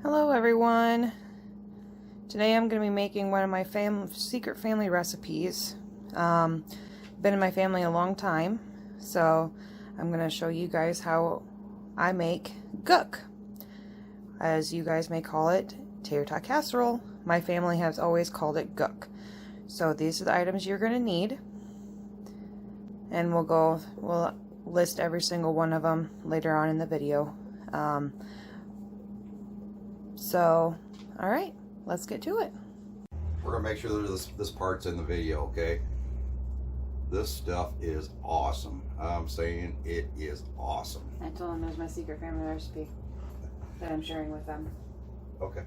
Hello everyone. Today I'm going to be making one of my secret family recipes. Been in my family a long time, so I'm going to show you guys how I make Guck. As you guys may call it, Tator Tot Casserole. My family has always called it Guck. So these are the items you're going to need. And we'll list every single one of them later on in the video. So, alright, let's get to it. We're going to make sure that this part's in the video, okay? This stuff is awesome. I'm saying it is awesome. I told them there's my secret family recipe that I'm sharing with them. Okay.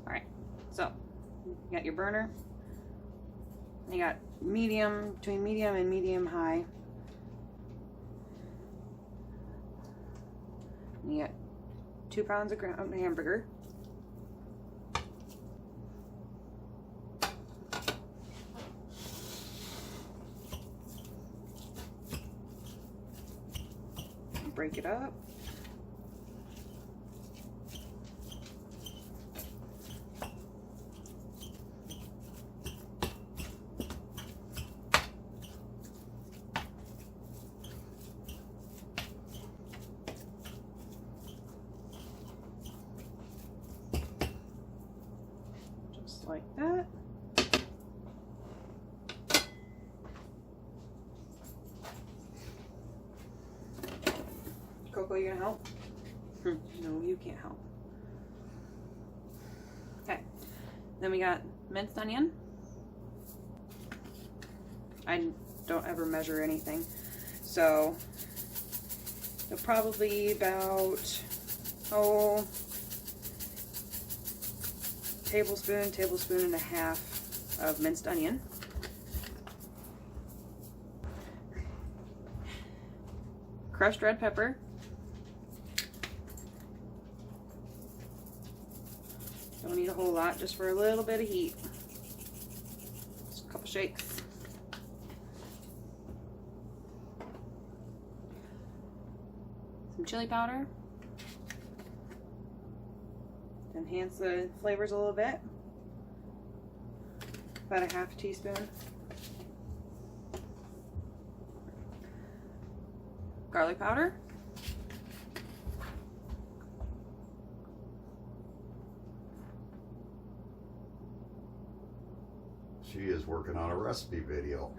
Alright, so you got your burner. You got medium, between medium and medium high. You got 2 pounds of hamburger. Break it up. Just like that. Coco, you gonna help? No, you can't help. Okay. Then we got minced onion. I don't ever measure anything. So, probably about, tablespoon and a half of minced onion. Crushed red pepper. Don't need a whole lot, just for a little bit of heat. Just a couple shakes. Some chili powder to enhance the flavors a little bit. About a half teaspoon. Garlic powder. She is working on a recipe video.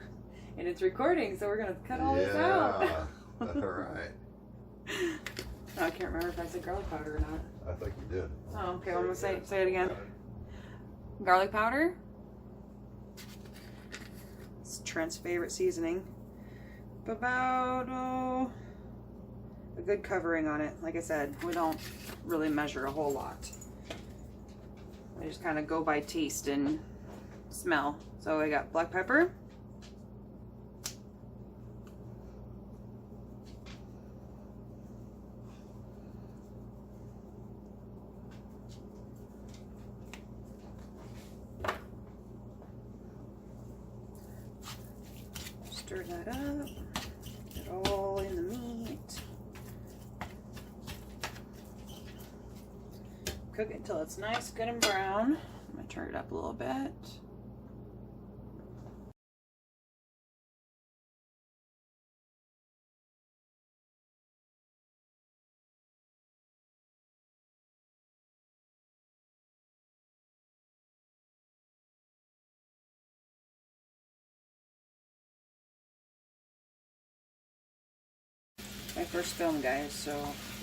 And it's recording, so we're going to cut all this out. Yeah, all right. I can't remember if I said garlic powder or not. I think you did. Oh, okay, I'm going to say it again. Garlic powder. It's Trent's favorite seasoning. About a good covering on it. Like I said, we don't really measure a whole lot. I just kind of go by taste and smell. So I got black pepper. Stir that up. Get it all in the meat. Cook it until it's nice, good and brown. I'm going to turn it up a little bit. My first film, guys, so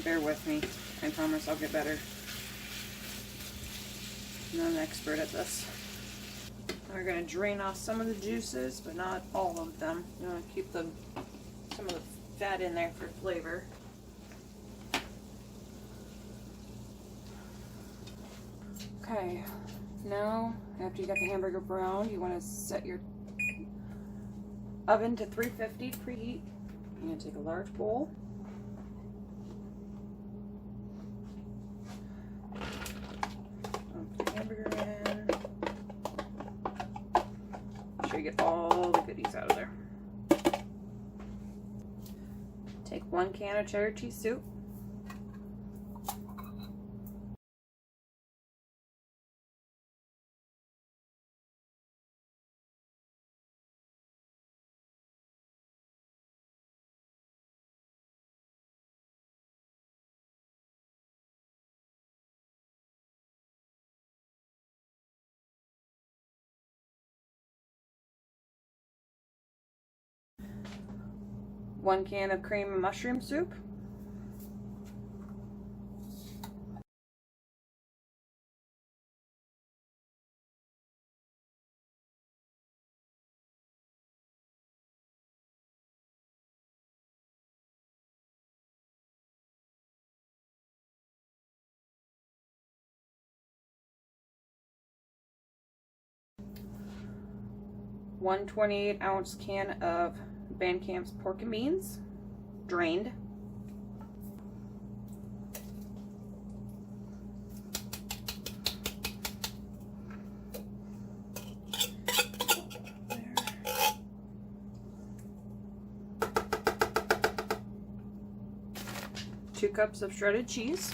bear with me. I promise I'll get better. I'm not an expert at this. We're going to drain off some of the juices, but not all of them. You want to keep some of the fat in there for flavor. Okay, now after you got the hamburger browned, you want to set your oven to 350 to preheat. You're going to take a large bowl. Put the hamburger in. Make sure you get all the goodies out of there. Take 1 can of cheddar cheese soup. One can of cream and mushroom soup. One 28-ounce can of Bandcamp's pork and beans, drained. Two cups of shredded cheese.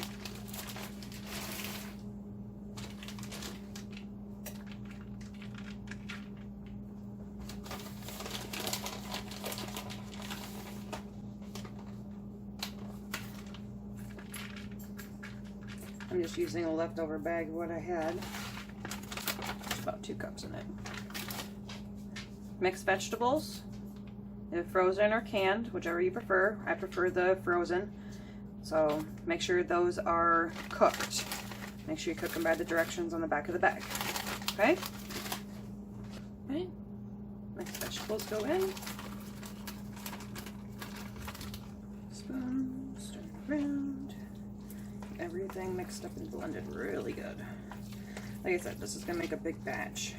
I'm just using a leftover bag of what I had. There's about 2 cups in it. Mixed vegetables, either frozen or canned, whichever you prefer. I prefer the frozen. So make sure those are cooked. Make sure you cook them by the directions on the back of the bag. Okay? Okay. Mixed vegetables go in. Spoon, stir it around. Everything mixed up and blended really good. Like I said, this is gonna make a big batch.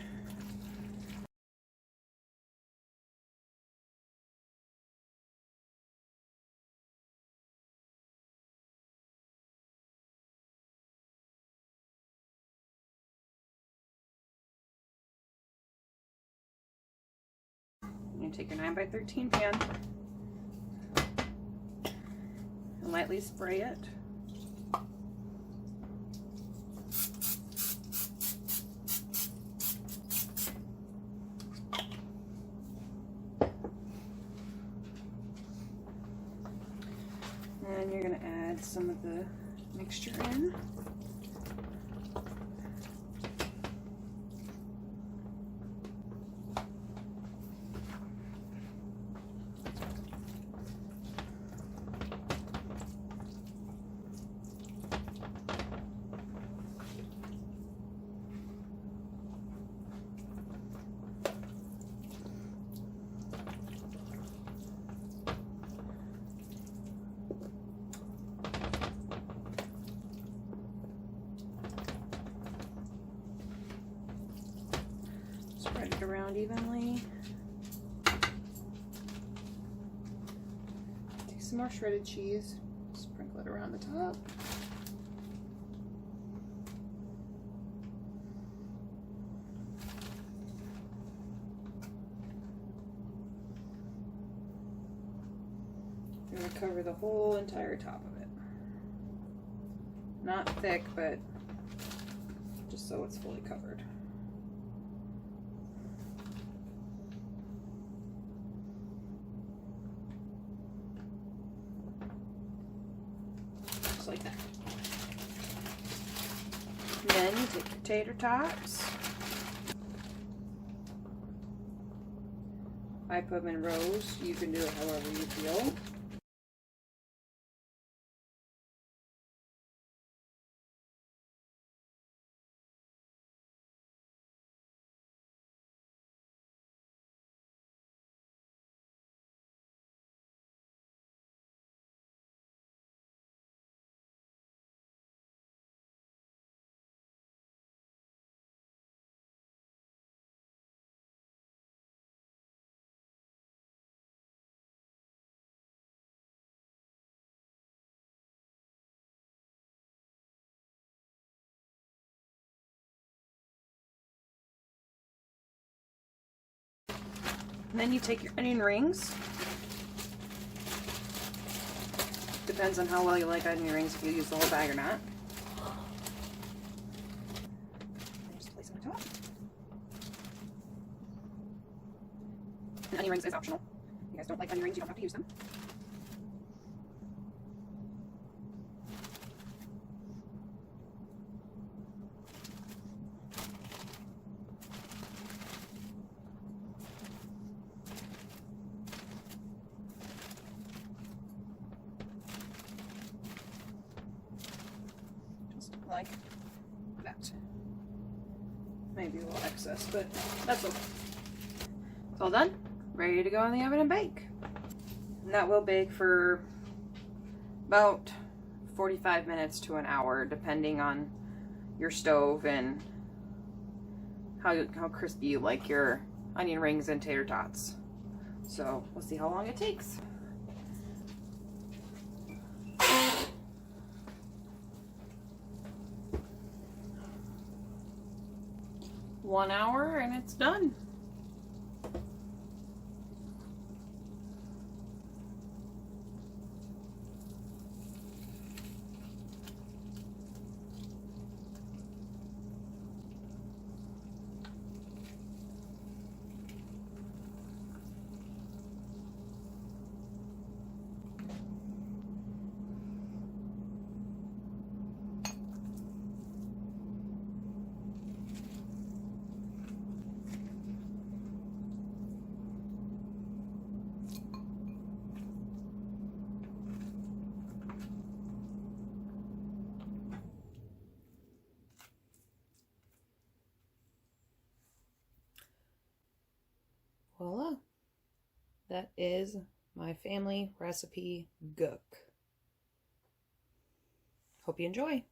You take your 9x13 pan and lightly spray it. And you're going to add some of the mixture in. Spread it around evenly. Take some more shredded cheese, sprinkle it around the top. You're going to cover the whole entire top of it. Not thick, but just so it's fully covered. Like that. And then you take your tater tots. I put them in rows. You can do it however you feel. And then you take your onion rings, Depends on how well you like onion rings, if you use the whole bag or not. Just place them on top. And onion rings is optional. If you guys don't like onion rings, you don't have to use them. Like that. Maybe a little excess, but that's okay. It's all done. Ready to go in the oven and bake. And that will bake for about 45 minutes to an hour, depending on your stove and how crispy you like your onion rings and tater tots. So we'll see how long it takes. One hour and it's done. Voila. That is my family recipe Guck. Hope you enjoy.